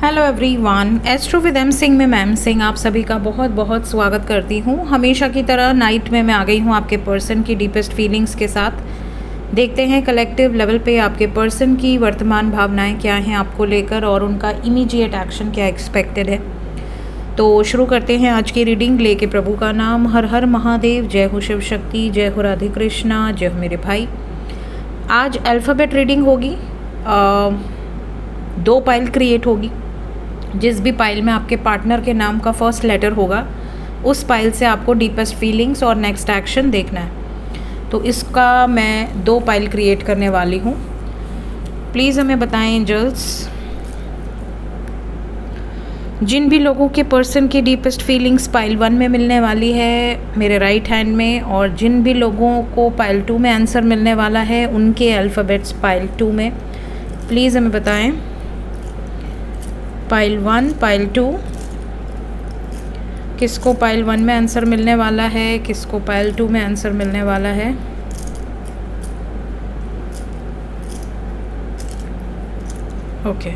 Hello everyone, astro with M Singh में ma'am Singh आप सभी का बहुत बहुत स्वागत करती हूँ। हमेशा की तरह नाइट में मैं आ गई हूँ आपके पर्सन की डीपेस्ट फीलिंग्स के साथ। देखते हैं कलेक्टिव लेवल पे आपके पर्सन की वर्तमान भावनाएं क्या हैं आपको लेकर और उनका इमीडिएट एक्शन क्या एक्सपेक्टेड है। तो शुरू करते हैं आज की रीडिंग। लेके प्रभु का नाम, हर हर महादेव, जय हो शिव शक्ति, जय हो राधे कृष्णा, जय हो मेरे भाई। आज अल्फ़ाबेट रीडिंग होगी, 2 पाइल क्रिएट होगी। जिस भी पाइल में आपके पार्टनर के नाम का फर्स्ट लेटर होगा उस पाइल से आपको डीपेस्ट फीलिंग्स और नेक्स्ट एक्शन देखना है। तो इसका मैं 2 पाइल क्रिएट करने वाली हूँ। प्लीज़ हमें बताएं एंजल्स, जिन भी लोगों के पर्सन की डीपेस्ट फीलिंग्स पाइल 1 में मिलने वाली है मेरे राइट हैंड में, और जिन भी लोगों को पाइल 2 में आंसर मिलने वाला है उनके अल्फ़ाबेट्स पाइल 2 में, प्लीज़ हमें बताएं। पाइल 1, पाइल 2, किसको पाइल 1 में आंसर मिलने वाला है, किसको पाइल 2 में आंसर मिलने वाला है। ओके,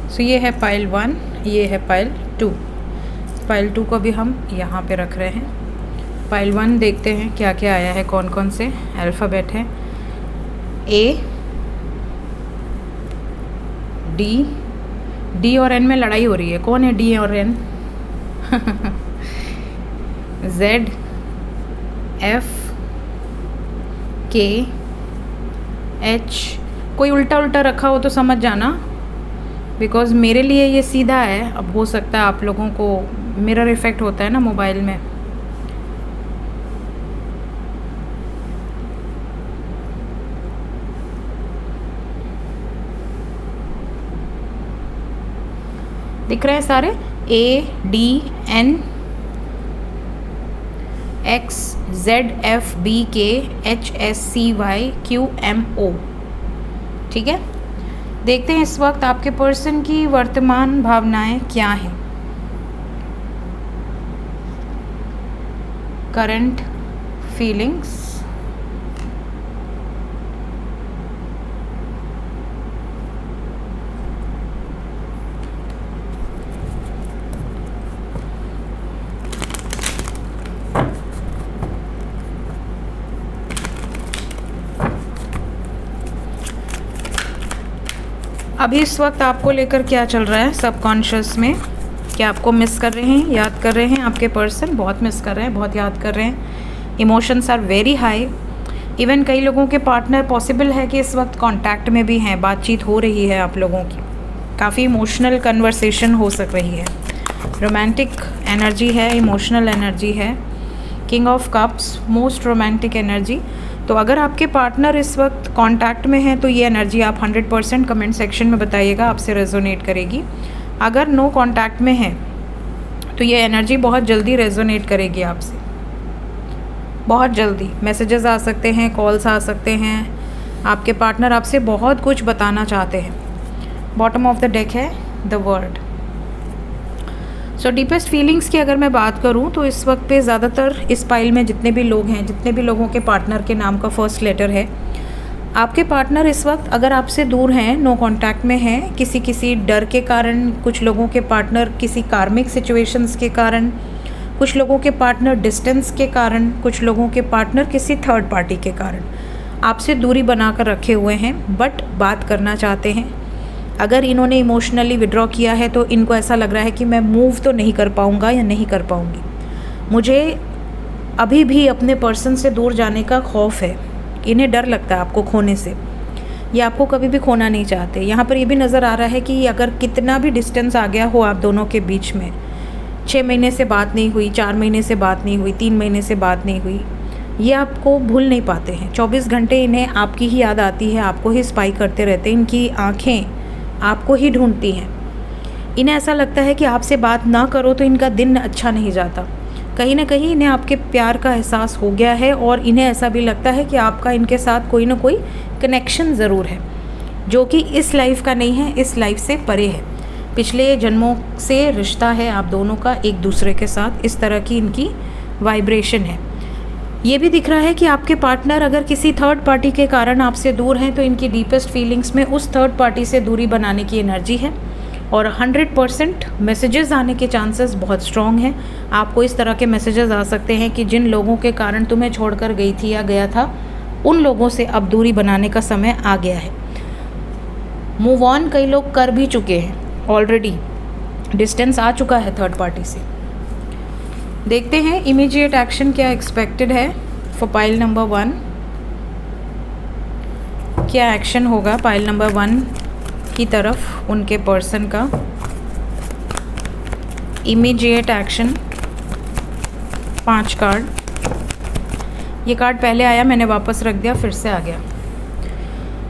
सो ये है पाइल 1, ये है पाइल 2। पाइल 2 को भी हम यहाँ पे रख रहे हैं। पाइल 1 देखते हैं क्या क्या आया है, कौन कौन से अल्फ़ाबेट है। डी और एन में लड़ाई हो रही है, कौन है डी और एन? जेड, एफ, के, एच। कोई उल्टा उल्टा रखा हो तो समझ जाना, बिकॉज़ मेरे लिए ये सीधा है। अब हो सकता है आप लोगों को मिरर इफ़ेक्ट होता है ना मोबाइल में। दिख रहे हैं सारे, A, D, N, X, Z, F, B, K, H, S, C, Y, Q, M, O. ठीक है, देखते हैं इस वक्त आपके पर्सन की वर्तमान भावनाएं क्या हैं। करंट फीलिंग्स, अभी इस वक्त आपको लेकर क्या चल रहा है सबकॉन्शियस में। क्या आपको मिस कर रहे हैं, याद कर रहे हैं आपके पर्सन? बहुत मिस कर रहे हैं, बहुत याद कर रहे हैं। Emotions are very high. Even कई लोगों के पार्टनर पॉसिबल है कि इस वक्त कांटेक्ट में भी हैं, बातचीत हो रही है आप लोगों की, काफ़ी इमोशनल कन्वर्सेशन हो सक रही है। रोमांटिक एनर्जी है, इमोशनल एनर्जी है। King of cups, most romantic energy. तो अगर आपके पार्टनर इस वक्त कांटेक्ट में है तो ये एनर्जी आप 100% कमेंट सेक्शन में बताइएगा, आपसे रेजोनेट करेगी। अगर नो कांटेक्ट में है तो ये एनर्जी बहुत जल्दी रेजोनेट करेगी आपसे, बहुत जल्दी। मैसेजेस आ सकते हैं, कॉल्स आ सकते हैं। आपके पार्टनर आपसे बहुत कुछ बताना चाहते हैं। बॉटम ऑफ द डेक है the world. So deepest feelings की अगर मैं बात करूं तो इस वक्त पे ज़्यादातर इस पाइल में जितने भी लोग हैं, जितने भी लोगों के पार्टनर के नाम का फर्स्ट लेटर है, आपके पार्टनर इस वक्त अगर आपसे दूर हैं, नो कांटेक्ट में हैं, किसी डर के कारण, कुछ लोगों के पार्टनर किसी कार्मिक सिचुएशंस के कारण, कुछ लोगों के पार्टनर डिस्टेंस के कारण, कुछ लोगों के पार्टनर किसी थर्ड पार्टी के कारण आपसे दूरी बनाकर रखे हुए हैं, बट बात करना चाहते हैं। अगर इन्होंने इमोशनली विड्रॉ किया है तो इनको ऐसा लग रहा है कि मैं मूव तो नहीं कर पाऊँगा या नहीं कर पाऊँगी, मुझे अभी भी अपने पर्सन से दूर जाने का खौफ है। इन्हें डर लगता है आपको खोने से, ये आपको कभी भी खोना नहीं चाहते। यहाँ पर ये भी नज़र आ रहा है कि अगर कितना भी डिस्टेंस आ गया हो आप दोनों के बीच में, 6 महीने से बात नहीं हुई, 4 महीने से बात नहीं हुई, 3 महीने से बात नहीं हुई, ये आपको भूल नहीं पाते हैं। 24 घंटे इन्हें आपकी ही याद आती है, आपको ही स्पाई करते रहते हैं। इनकी आँखें आपको ही ढूंढती हैं। इन्हें ऐसा लगता है कि आपसे बात ना करो तो इनका दिन अच्छा नहीं जाता। कहीं ना कहीं इन्हें आपके प्यार का एहसास हो गया है और इन्हें ऐसा भी लगता है कि आपका इनके साथ कोई ना कोई कनेक्शन ज़रूर है, जो कि इस लाइफ का नहीं है, इस लाइफ से परे है। पिछले जन्मों से रिश्ता है आप दोनों का एक दूसरे के साथ, इस तरह की इनकी वाइब्रेशन है। ये भी दिख रहा है कि आपके पार्टनर अगर किसी थर्ड पार्टी के कारण आपसे दूर हैं तो इनकी डीपेस्ट फीलिंग्स में उस थर्ड पार्टी से दूरी बनाने की एनर्जी है। और 100% मैसेजेस आने के चांसेस बहुत स्ट्रॉन्ग हैं। आपको इस तरह के मैसेजेस आ सकते हैं कि जिन लोगों के कारण तुम्हें छोड़कर गई थी या गया था, उन लोगों से अब दूरी बनाने का समय आ गया है। मूव ऑन कई लोग कर भी चुके हैं ऑलरेडी, डिस्टेंस आ चुका है थर्ड पार्टी से। देखते हैं इमीडिएट एक्शन क्या एक्सपेक्टेड है फॉर पाइल नंबर 1। क्या एक्शन होगा पाइल नंबर 1 की तरफ उनके पर्सन का? Immediate action, 5 card. ये कार्ड पहले आया, मैंने वापस रख दिया, फिर से आ गया।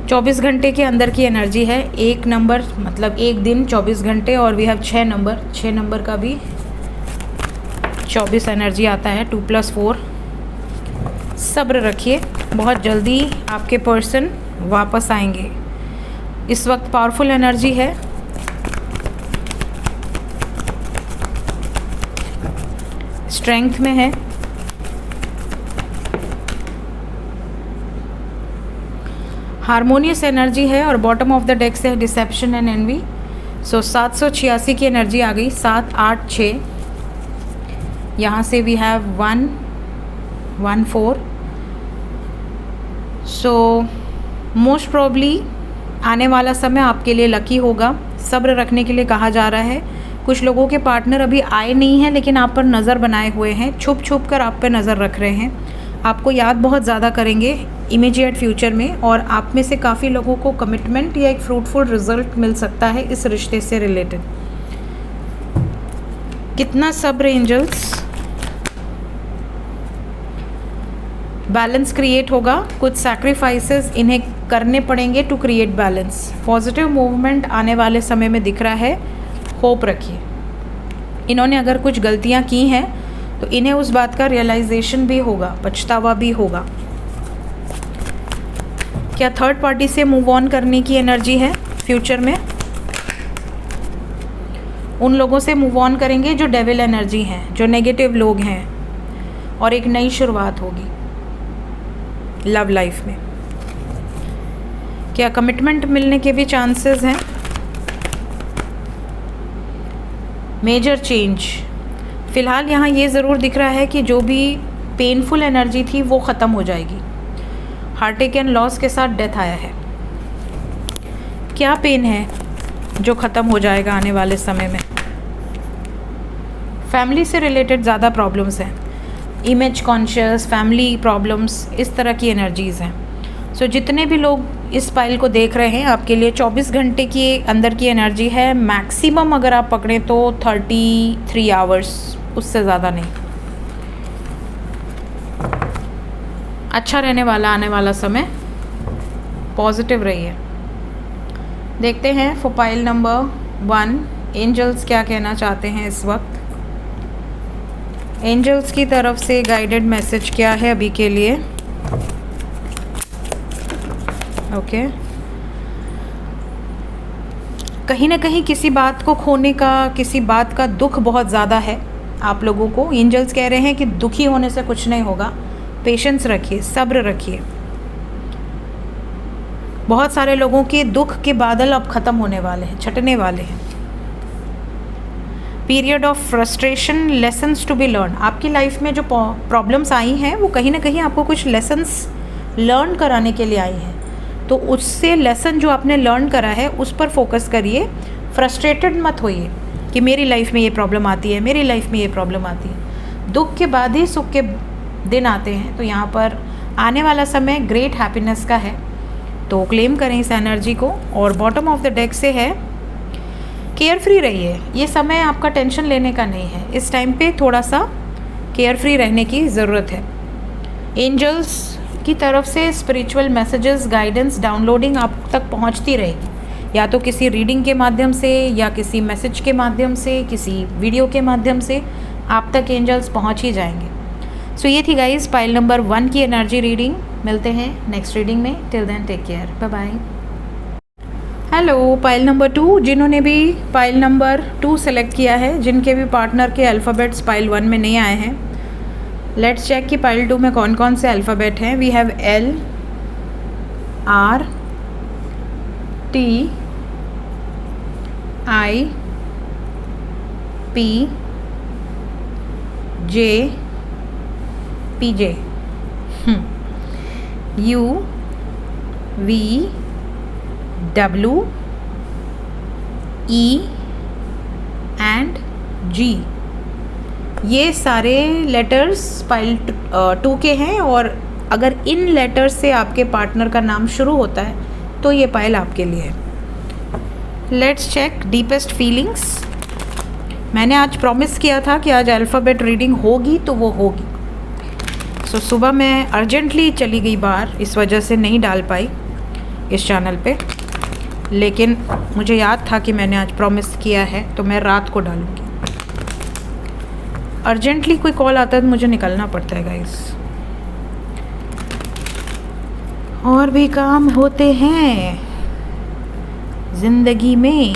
24 घंटे के अंदर की एनर्जी है। 1 नंबर मतलब 1 दिन 24 घंटे, और वी हैव 6 नंबर। 6 नंबर का भी 24 एनर्जी आता है। 2 + 4। सब्र रखिए, बहुत जल्दी आपके पर्सन वापस आएंगे। इस वक्त पावरफुल एनर्जी है। स्ट्रेंथ में है। हारमोनियस एनर्जी है। और बॉटम ऑफ द डेक से डिसेप्शन एंड एनवी। सो 786 की एनर्जी आ गई। 7, 8, 6। यहाँ से we have 1, 1, 4। So most probably आने वाला समय आपके लिए लकी होगा। सब्र रखने के लिए कहा जा रहा है। कुछ लोगों के पार्टनर अभी आए नहीं हैं, लेकिन आप पर नज़र बनाए हुए हैं, छुप छुप कर आप पे नज़र रख रहे हैं। आपको याद बहुत ज़्यादा करेंगे इमीडिएट फ्यूचर में, और आप में से काफ़ी लोगों को कमिटमेंट या एक फ्रूटफुल रिजल्ट मिल सकता है इस रिश्ते से रिलेटेड। कितना सब्र एंजल्स। बैलेंस क्रिएट होगा। कुछ सैक्रिफाइसेस इन्हें करने पड़ेंगे to create balance. Positive movement आने वाले समय में दिख रहा है। होप रखिए। इन्होंने अगर कुछ गलतियां की हैं तो इन्हें उस बात का रियलाइजेशन भी होगा, पछतावा भी होगा। क्या थर्ड पार्टी से मूव ऑन करने की एनर्जी है फ्यूचर में? उन लोगों से मूव ऑन करेंगे जो डेविल एनर्जी हैं, जो नेगेटिव लोग हैं, और एक नई शुरुआत होगी लव लाइफ में। क्या कमिटमेंट मिलने के भी चांसेस हैं? Major change. फ़िलहाल यहाँ ये ज़रूर दिख रहा है कि जो भी पेनफुल एनर्जी थी वो ख़त्म हो जाएगी। हार्टेक एंड लॉस के साथ डेथ आया है। क्या पेन है जो ख़त्म हो जाएगा आने वाले समय में? फैमिली से रिलेटेड ज़्यादा प्रॉब्लम्स हैं। इमेज कॉन्शियस, फैमिली प्रॉब्लम्स, इस तरह की एनर्जीज़ हैं। सो जितने भी लोग इस पाइल को देख रहे हैं, आपके लिए 24 घंटे की अंदर की एनर्जी है। मैक्सिमम अगर आप पकड़ें तो 33 आवर्स, उससे ज़्यादा नहीं। अच्छा रहने वाला आने वाला समय, पॉजिटिव रहिए। देखते हैं फॉर पाइल नंबर 1 एंजल्स क्या कहना चाहते हैं इस वक्त। एंजल्स की तरफ से गाइडेड मैसेज क्या है अभी के लिए? ओके। कहीं ना कहीं किसी बात को खोने का, किसी बात का दुख बहुत ज़्यादा है आप लोगों को। एंजल्स कह रहे हैं कि दुखी होने से कुछ नहीं होगा। पेशेंस रखिए, सब्र रखिए। बहुत सारे लोगों के दुख के बादल अब ख़त्म होने वाले हैं, छटने वाले हैं। Period of frustration, lessons to be learn. आपकी लाइफ में जो प्रॉब्लम्स आई हैं वो कहीं ना कहीं आपको कुछ लेसन्स लर्न कराने के लिए आई हैं। तो उससे लेसन जो आपने लर्न करा है उस पर फोकस करिए। फ्रस्ट्रेटेड मत होइए कि मेरी लाइफ में ये प्रॉब्लम आती है, मेरी लाइफ में ये प्रॉब्लम आती है। दुख के बाद ही सुख के दिन आते हैं। तो यहाँ पर आने वाला समय ग्रेट हैप्पीनेस का है, तो क्लेम करें इस एनर्जी को। और बॉटम ऑफ द डेक से है केयर फ्री रहिए। ये समय आपका टेंशन लेने का नहीं है। इस टाइम पे थोड़ा सा केयर फ्री रहने की ज़रूरत है। एंजल्स की तरफ से स्पिरिचुअल मैसेजेस, गाइडेंस, डाउनलोडिंग आप तक पहुंचती रहेगी, या तो किसी रीडिंग के माध्यम से, या किसी मैसेज के माध्यम से, किसी वीडियो के माध्यम से आप तक एंजल्स पहुंच ही जाएंगे। सो ये थी गाइस पाइल नंबर 1 की एनर्जी रीडिंग। मिलते हैं नेक्स्ट रीडिंग में। Till then take care, bye bye. Hello pile number 2, जिन्होंने भी पाइल नंबर 2 सेलेक्ट किया है, जिनके भी पार्टनर के अल्फ़ाबेट्स पाइल 1 में नहीं आए हैं, लेट्स चेक कि पाइल 2 में कौन कौन से अल्फ़ाबेट हैं। We have L, R, T, I, P J P J U V W E and G, ये सारे लेटर्स पाइल 2 के हैं। और अगर इन लेटर्स से आपके पार्टनर का नाम शुरू होता है तो ये पाइल आपके लिए है। Let's check deepest feelings. मैंने आज प्रॉमिस किया था कि आज अल्फ़ाबेट रीडिंग होगी तो वो होगी। सो सुबह मैं अर्जेंटली चली गई बाहर, इस वजह से नहीं डाल पाई इस चैनल पे, लेकिन मुझे याद था कि मैंने आज प्रॉमिस किया है तो मैं रात को डालूँगी। अर्जेंटली कोई कॉल आता है तो मुझे निकलना पड़ता है गाइस, और भी काम होते हैं ज़िंदगी में।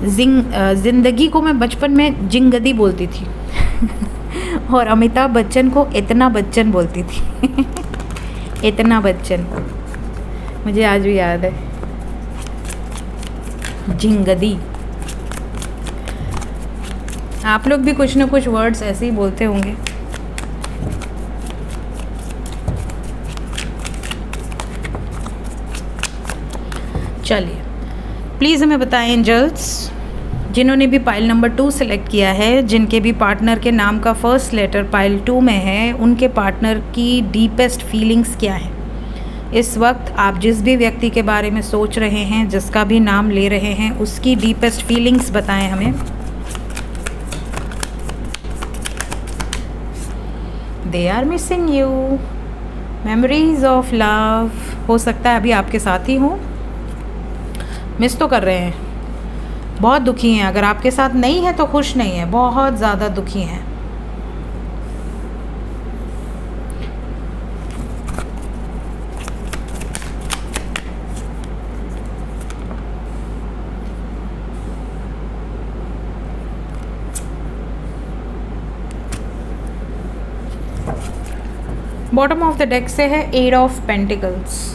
ज़िंदगी को मैं बचपन में जिंगदी बोलती थी और अमिताभ बच्चन को इतना बच्चन बोलती थी इतना बच्चन, मुझे आज भी याद है, जिंगदी। आप लोग भी कुछ ना कुछ वर्ड्स ऐसे ही बोलते होंगे। चलिए प्लीज़ हमें बताएं एंजल्स, जिन्होंने भी पाइल नंबर 2 सेलेक्ट किया है, जिनके भी पार्टनर के नाम का फर्स्ट लेटर पाइल 2 में है, उनके पार्टनर की डीपेस्ट फीलिंग्स क्या है। इस वक्त आप जिस भी व्यक्ति के बारे में सोच रहे हैं, जिसका भी नाम ले रहे हैं, उसकी डीपेस्ट फीलिंग्स बताएं हमें। They are missing you, memories of love. हो सकता है अभी आपके साथ ही हों, मिस तो कर रहे हैं, बहुत दुखी हैं। अगर आपके साथ नहीं है तो खुश नहीं है, बहुत ज़्यादा दुखी हैं। बॉटम ऑफ द डेक से है 8 ऑफ पेंटिकल्स।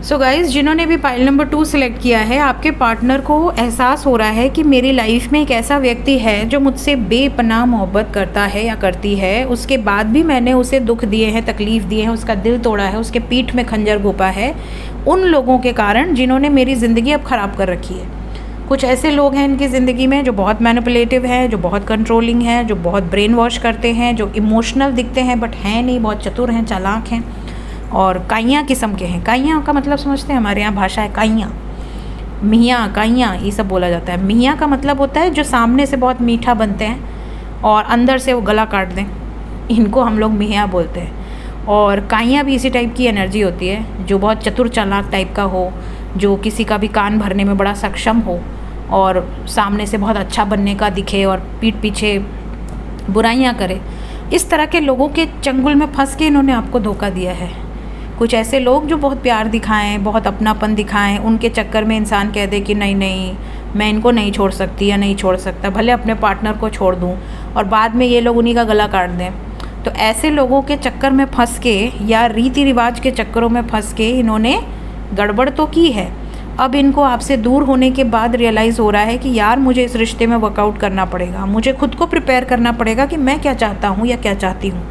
सो गाइज़, जिन्होंने भी पाइल नंबर 2 सिलेक्ट किया है, आपके पार्टनर को एहसास हो रहा है कि मेरी लाइफ में एक ऐसा व्यक्ति है जो मुझसे बेपनाह मोहब्बत करता है या करती है। उसके बाद भी मैंने उसे दुख दिए हैं, तकलीफ़ दिए हैं, उसका दिल तोड़ा है, उसके पीठ में खंजर घोंपा है, उन लोगों के कारण जिन्होंने मेरी ज़िंदगी अब ख़राब कर रखी है। कुछ ऐसे लोग हैं इनकी ज़िंदगी में जो बहुत मैनिपुलेटिव हैं, जो बहुत कंट्रोलिंग हैं, जो बहुत ब्रेन वॉश करते हैं, जो इमोशनल दिखते हैं बट हैं नहीं, बहुत चतुर हैं, चालाक हैं और काइयाँ किस्म के हैं। काइयाँ का मतलब समझते हैं, हमारे यहाँ भाषा है काइयाँ, मियाँ, काइयाँ, ये सब बोला जाता है। मियाँ का मतलब होता है जो सामने से बहुत मीठा बनते हैं और अंदर से वो गला काट दें, इनको हम लोग मियाँ बोलते हैं। और काइयाँ भी इसी टाइप की एनर्जी होती है, जो बहुत चतुर चालाक टाइप का हो, जो किसी का भी कान भरने में बड़ा सक्षम हो और सामने से बहुत अच्छा बनने का दिखे और पीठ पीछे बुराइयां करे। इस तरह के लोगों के चंगुल में फंस के इन्होंने आपको धोखा दिया है। कुछ ऐसे लोग जो बहुत प्यार दिखाएं, बहुत अपनापन दिखाएं, उनके चक्कर में इंसान कह दे कि नहीं नहीं मैं इनको नहीं छोड़ सकती या नहीं छोड़ सकता, भले अपने पार्टनर को छोड़ दूं, और बाद में ये लोग उन्हीं का गला काट दें। तो ऐसे लोगों के चक्कर में फंस के या रीति रिवाज के चक्करों में फंस के इन्होंने गड़बड़ तो की है। अब इनको आपसे दूर होने के बाद रियलाइज़ हो रहा है कि यार मुझे इस रिश्ते में वर्कआउट करना पड़ेगा, मुझे खुद को प्रिपेयर करना पड़ेगा कि मैं क्या चाहता हूँ या क्या चाहती हूँ।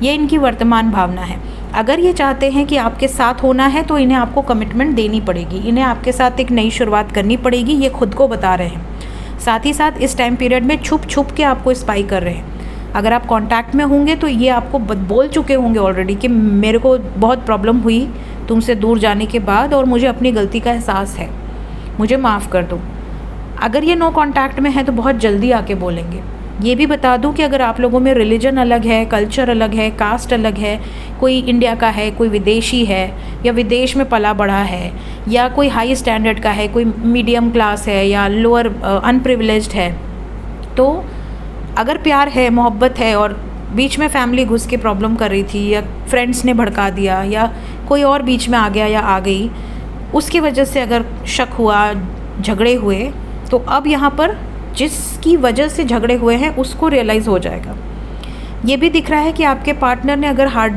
ये इनकी वर्तमान भावना है। अगर ये चाहते हैं कि आपके साथ होना है तो इन्हें आपको कमिटमेंट देनी पड़ेगी, इन्हें आपके साथ एक नई शुरुआत करनी पड़ेगी, ये खुद को बता रहे हैं। साथ ही साथ इस टाइम पीरियड में छुप छुप के आपको स्पाई कर रहे हैं। अगर आप कांटेक्ट में होंगे तो ये आपको बोल चुके होंगे ऑलरेडी कि मेरे को बहुत प्रॉब्लम हुई तुमसे दूर जाने के बाद और मुझे अपनी गलती का एहसास है, मुझे माफ़ कर दो। अगर ये नो कांटेक्ट में है तो बहुत जल्दी आके बोलेंगे। ये भी बता दूं कि अगर आप लोगों में रिलीजन अलग है, कल्चर अलग है, कास्ट अलग है, कोई इंडिया का है, कोई विदेशी है या विदेश में पला बढ़ा है, या कोई हाई स्टैंडर्ड का है, कोई मीडियम क्लास है या लोअर अनप्रिविलेज्ड है, तो अगर प्यार है, मोहब्बत है और बीच में फैमिली घुस के प्रॉब्लम कर रही थी या फ्रेंड्स ने भड़का दिया या कोई और बीच में आ गया या आ गई, उसकी वजह से अगर शक हुआ, झगड़े हुए, तो अब यहाँ पर जिसकी वजह से झगड़े हुए हैं उसको रियलाइज़ हो जाएगा। ये भी दिख रहा है कि आपके पार्टनर ने अगर हार्ट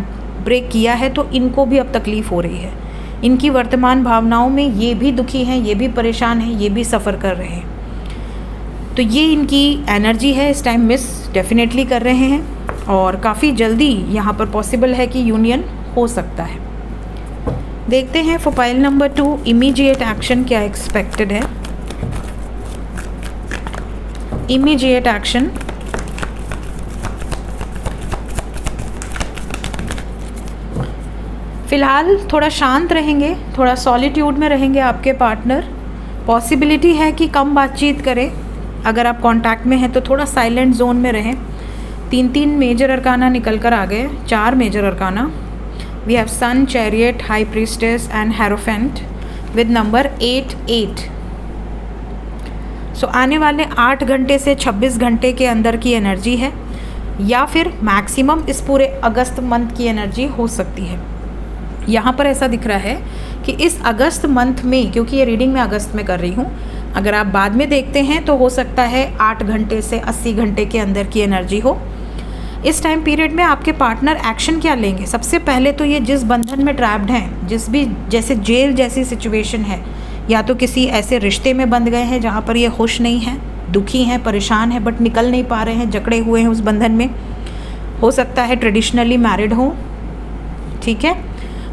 ब्रेक किया है तो इनको भी अब तकलीफ़ हो रही है। इनकी वर्तमान भावनाओं में ये भी दुखी हैं, ये भी परेशान हैं, ये भी सफ़र कर रहे हैं। तो ये इनकी एनर्जी है, इस टाइम मिस डेफिनेटली कर रहे हैं और काफ़ी जल्दी यहाँ पर पॉसिबल है कि यूनियन हो सकता है। देखते हैं for pile number 2 immediate action क्या एक्सपेक्टेड है। इमीडिएट एक्शन, फ़िलहाल थोड़ा शांत रहेंगे, थोड़ा सॉलिट्यूड में रहेंगे आपके पार्टनर। पॉसिबिलिटी है कि कम बातचीत करें, अगर आप कांटेक्ट में हैं तो थोड़ा साइलेंट जोन में रहें। 3 मेजर अरकाना निकल कर आ गए, 4 major arcana. We have sun, chariot, high priestess and hierophant with number 8। सो आने वाले 8 घंटे से 26 घंटे के अंदर की एनर्जी है, या फिर मैक्सिमम इस पूरे अगस्त मंथ की एनर्जी हो सकती है। यहाँ पर ऐसा दिख रहा है कि इस अगस्त मंथ में, क्योंकि ये रीडिंग मैं अगस्त में कर रही हूँ, अगर आप बाद में देखते हैं तो हो सकता है 8 घंटे से 80 घंटे के अंदर की एनर्जी हो। इस टाइम पीरियड में आपके पार्टनर एक्शन क्या लेंगे? सबसे पहले तो ये जिस बंधन में ट्रैप्ड हैं, जिस भी जैसे जेल जैसी सिचुएशन है, या तो किसी ऐसे रिश्ते में बंध गए हैं जहाँ पर ये खुश नहीं हैं, दुखी हैं, परेशान हैं, बट निकल नहीं पा रहे हैं, जकड़े हुए हैं उस बंधन में। हो सकता है ट्रेडिशनली मैरिड हो, ठीक है,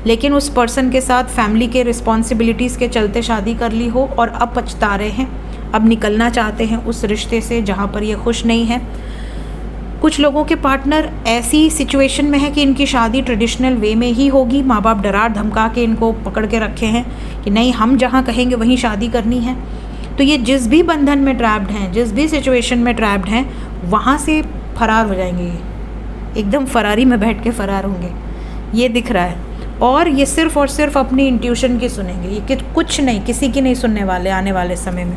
लेकिन उस पर्सन के साथ फैमिली के रिस्पॉन्सिबिलिटीज़ के चलते शादी कर ली हो और अब पछता रहे हैं, अब निकलना चाहते हैं उस रिश्ते से जहाँ पर ये खुश नहीं है। कुछ लोगों के पार्टनर ऐसी सिचुएशन में है कि इनकी शादी ट्रेडिशनल वे में ही होगी। माँ बाप डरा धमका के इनको पकड़ के रखे हैं कि नहीं, हम जहाँ कहेंगे वहीं शादी करनी है। तो ये जिस भी बंधन में ट्रैप्ड हैं, जिस भी सिचुएशन में ट्रैप्ड हैं, वहाँ से फरार हो जाएंगे। ये एकदम फरारी में बैठ के फरार होंगे, ये दिख रहा है। और ये सिर्फ़ और सिर्फ अपनी इंट्यूशन की सुनेंगे, ये कुछ नहीं, किसी की नहीं सुनने वाले आने वाले समय में।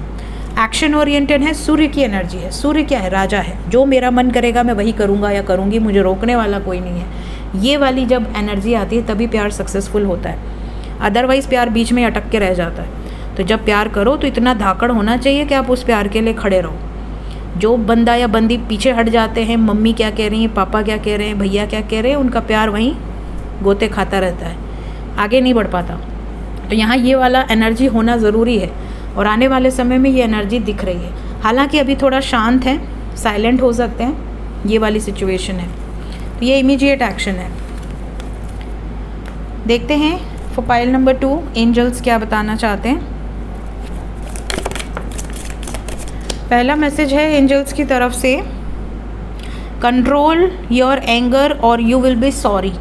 एक्शन ओरिएंटेड है, सूर्य की एनर्जी है। सूर्य क्या है? राजा है। जो मेरा मन करेगा मैं वही करूँगा या करूँगी, मुझे रोकने वाला कोई नहीं है। ये वाली जब एनर्जी आती है तभी प्यार सक्सेसफुल होता है, अदरवाइज़ प्यार बीच में अटक के रह जाता है। तो जब प्यार करो तो इतना धाकड़ होना चाहिए कि आप उस प्यार के लिए खड़े रहो। जो बंदा या बंदी पीछे हट जाते हैं, मम्मी क्या कह रही हैं, पापा क्या कह रहे हैं, भैया क्या कह रहे हैं, उनका प्यार वहीं गोते खाता रहता है, आगे नहीं बढ़ पाता। तो यहाँ ये वाला एनर्जी होना ज़रूरी है और आने वाले समय में ये एनर्जी दिख रही है। हालांकि अभी थोड़ा शांत है, साइलेंट हो सकते हैं, ये वाली सिचुएशन है। तो ये इमीडिएट एक्शन है। देखते हैं फॉर पाइल नंबर 2 एंजल्स क्या बताना चाहते हैं। पहला मैसेज है एंजल्स की तरफ से, कंट्रोल योर एंगर और यू विल बी सॉरी।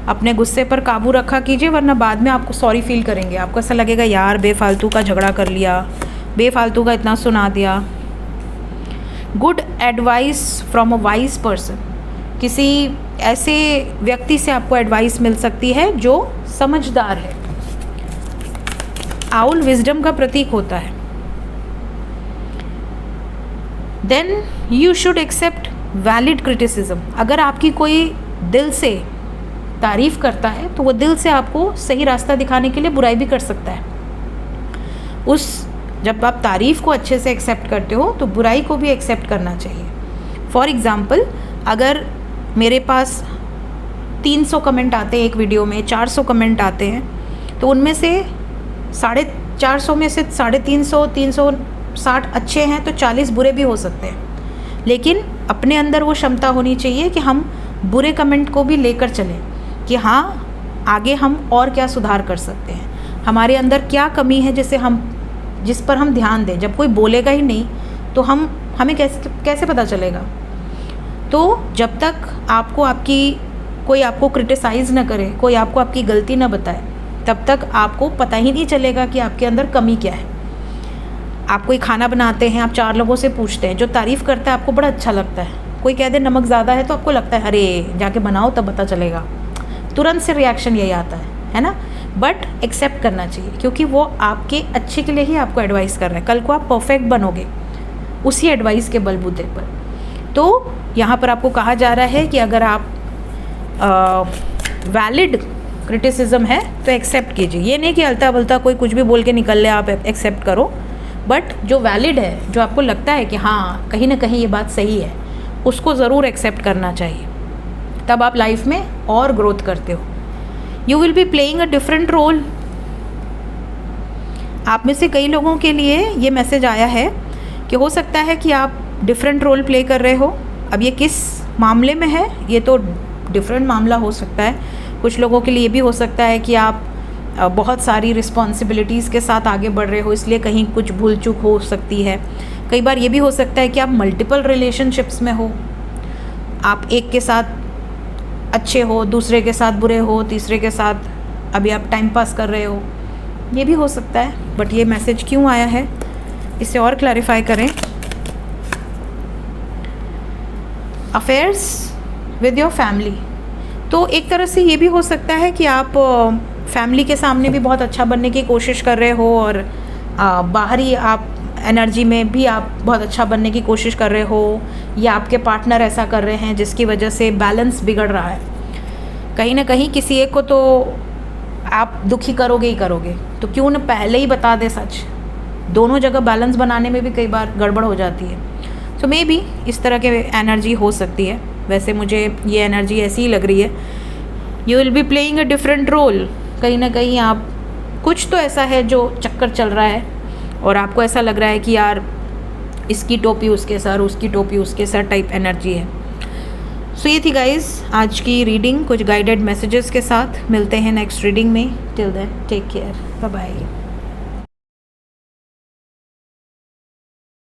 अपने गुस्से पर काबू रखा कीजिए, वरना बाद में आपको सॉरी फील करेंगे। आपको ऐसा लगेगा यार बेफालतू का झगड़ा कर लिया, बेफालतू का इतना सुना दिया। Good advice from a wise person, किसी ऐसे व्यक्ति से आपको एडवाइस मिल सकती है जो समझदार है। आउल विजडम का प्रतीक होता है। Then you should accept valid criticism. अगर आपकी कोई दिल से तारीफ़ करता है तो वो दिल से आपको सही रास्ता दिखाने के लिए बुराई भी कर सकता है। जब आप तारीफ़ को अच्छे से एक्सेप्ट करते हो तो बुराई को भी एक्सेप्ट करना चाहिए। फॉर एग्ज़ाम्पल, अगर मेरे पास 300 कमेंट आते हैं एक वीडियो में, 400 कमेंट आते हैं, तो उनमें से 450 में से 350, 360 अच्छे हैं तो 40 बुरे भी हो सकते हैं। लेकिन अपने अंदर वो क्षमता होनी चाहिए कि हम बुरे कमेंट को भी लेकर चलें कि हाँ, आगे हम और क्या सुधार कर सकते हैं, हमारे अंदर क्या कमी है जिस पर हम ध्यान दें। जब कोई बोलेगा ही नहीं तो हमें कैसे पता चलेगा। तो जब तक कोई आपको क्रिटिसाइज़ ना करे, कोई आपको आपकी गलती ना बताए, तब तक आपको पता ही नहीं चलेगा कि आपके अंदर कमी क्या है। आप कोई खाना बनाते हैं, आप 4 लोगों से पूछते हैं, जो तारीफ़ करता है आपको बड़ा अच्छा लगता है। कोई कह दे नमक ज़्यादा है तो आपको लगता है अरे जाके बनाओ तब पता चलेगा, तुरंत से रिएक्शन यही आता है ना। बट एक्सेप्ट करना चाहिए, क्योंकि वो आपके अच्छे के लिए ही आपको एडवाइस कर रहा है। कल को आप परफेक्ट बनोगे उसी एडवाइस के बलबूते पर। तो यहाँ पर आपको कहा जा रहा है कि अगर आप वैलिड क्रिटिसिज्म है तो एक्सेप्ट कीजिए। ये नहीं कि अलता बलता कोई कुछ भी बोल के निकल ले आप एक्सेप्ट करो, बट जो वैलिड है, जो आपको लगता है कि हाँ कहीं ना कहीं ये बात सही है, उसको ज़रूर एक्सेप्ट करना चाहिए। तब आप लाइफ में और ग्रोथ करते हो। You will be playing a different role. आप में से कई लोगों के लिए ये मैसेज आया है कि हो सकता है कि आप डिफरेंट रोल प्ले कर रहे हो। अब ये किस मामले में है, ये तो डिफरेंट मामला हो सकता है। कुछ लोगों के लिए भी हो सकता है कि आप बहुत सारी रिस्पॉन्सिबिलिटीज़ के साथ आगे बढ़ रहे हो, इसलिए कहीं कुछ भूल चूक हो सकती है। कई बार ये भी हो सकता है कि आप मल्टीपल रिलेशनशिप्स में हो, आप एक के साथ अच्छे हो, दूसरे के साथ बुरे हो, तीसरे के साथ अभी आप टाइम पास कर रहे हो, ये भी हो सकता है। बट ये मैसेज क्यों आया है, इसे और क्लैरिफाई करें। अफेयर्स विद योर फैमिली, तो एक तरह से ये भी हो सकता है कि आप फैमिली के सामने भी बहुत अच्छा बनने की कोशिश कर रहे हो और बाहरी आप एनर्जी में भी आप बहुत अच्छा बनने की कोशिश कर रहे हो, या आपके पार्टनर ऐसा कर रहे हैं जिसकी वजह से बैलेंस बिगड़ रहा है। कहीं ना कहीं किसी एक को तो आप दुखी करोगे ही करोगे, तो क्यों न पहले ही बता दे सच। दोनों जगह बैलेंस बनाने में भी कई बार गड़बड़ हो जाती है। सो मे बी इस तरह के एनर्जी हो सकती है। वैसे मुझे ये एनर्जी ऐसी ही लग रही है। You will be playing a different role. कहीं ना कहीं आप कुछ तो ऐसा है जो चक्कर चल रहा है और आपको ऐसा लग रहा है कि यार इसकी टोपी उसके सर, उसकी टोपी उसके सर टाइप एनर्जी है। सो ये थी गाइज आज की रीडिंग, कुछ गाइडेड मैसेजेस के साथ। मिलते हैं नेक्स्ट रीडिंग में। Till then take care, bye bye.